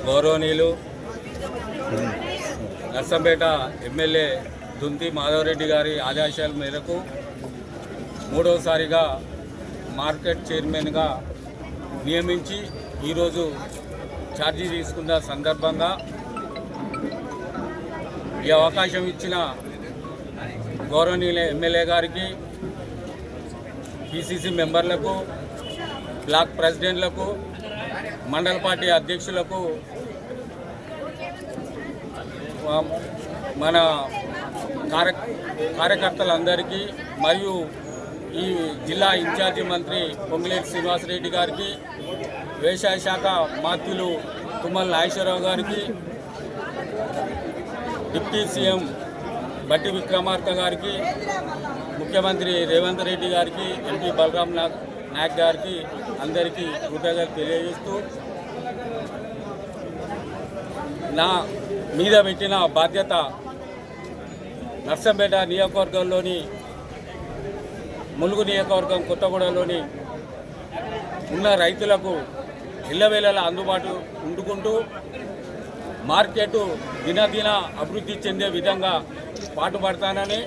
గౌరవనీయులు నర్సంపేట ఎమ్మెల్యే దుంతి మాధవరెడ్డి గారి ఆదేశాల మేరకు మూడవసారిగా మార్కెట్ చైర్మన్గా నియమించి ఈరోజు ఛార్జీ తీసుకున్న సందర్భంగా ఈ అవకాశం ఇచ్చిన గౌరవనీయుల ఎమ్మెల్యే గారికి, పిసిసి మెంబర్లకు, బ్లాక్ ప్రెసిడెంట్లకు, మండల పార్టీ అధ్యక్షులకు, మన కార్యకర్తలందరికీ మరియు ఈ జిల్లా ఇన్ఛార్జి మంత్రి పొంగులేటి శ్రీనివాసరెడ్డి గారికి, వ్యవసాయ శాఖ మంత్రులు తుమ్మల నాగేశ్వరరావు గారికి, డిప్యూటీ సీఎం బట్టి విక్రమార్క గారికి, ముఖ్యమంత్రి రేవంత్ రెడ్డి గారికి, ఎంపీ బలరాం నాయక్ గారికి అందరికీ కృతజ్ఞతలు తెలియజేస్తూ, నా మీద పెట్టిన బాధ్యత నర్సంపేట నియోజకవర్గంలోని ములుగు నియోజకవర్గం కొత్తగూడలోని ఉన్న రైతులకు ఇళ్లవేళలా అందుబాటు ఉండుకుంటూ మార్కెట్ దినదిన అభివృద్ధి చెందే విధంగా పాటుపడతానని,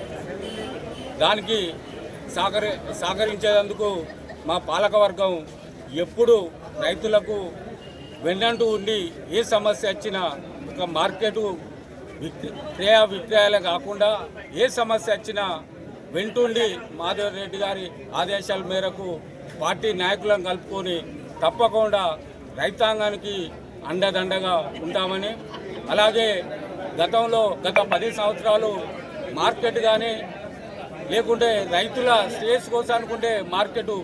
దానికి సహకరించేందుకు మా పాలకవర్గం ఎప్పుడు రైతులకు వెన్నంటూ ఉండి ఏ సమస్య వచ్చినా ఒక మార్కెట్ క్రయ విక్రయాలే కాకుండా ఏ సమస్య వచ్చినా వెంటుండి మాధవరెడ్డి గారి ఆదేశాల మేరకు పార్టీ నాయకులను కలుపుకొని తప్పకుండా రైతాంగానికి అండదండగా ఉంటామని, అలాగే గత 10 సంవత్సరాలు మార్కెట్ కానీ లేకుంటే రైతుల శ్రేయస్ కోసం అనుకుంటే మార్కెట్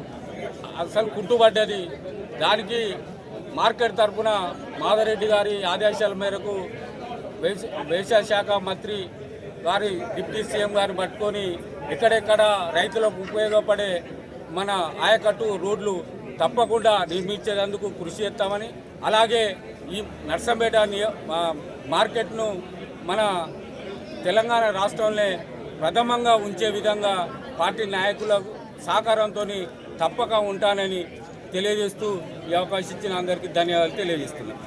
అసలు కుంటుపడ్డది. దానికి మార్కెట్ తరఫున మాధవరెడ్డి గారి ఆదేశాల మేరకు వ్యవసాయ శాఖ మంత్రి గారి డిప్యూటీ సీఎం గారిని పట్టుకొని ఎక్కడెక్కడ రైతులకు ఉపయోగపడే మన ఆయకట్టు రోడ్లు తప్పకుండా నిర్మించేందుకు కృషి చేస్తామని, అలాగే ఈ నర్సంపేట మార్కెట్ను మన తెలంగాణ రాష్ట్రంలో ప్రథమంగా ఉంచే విధంగా పార్టీ నాయకుల సహకారంతో తప్పక ఉంటానని తెలియజేస్తూ ఈ అవకాశం ఇచ్చిన అందరికీ ధన్యవాదాలు తెలియజేస్తున్నాను.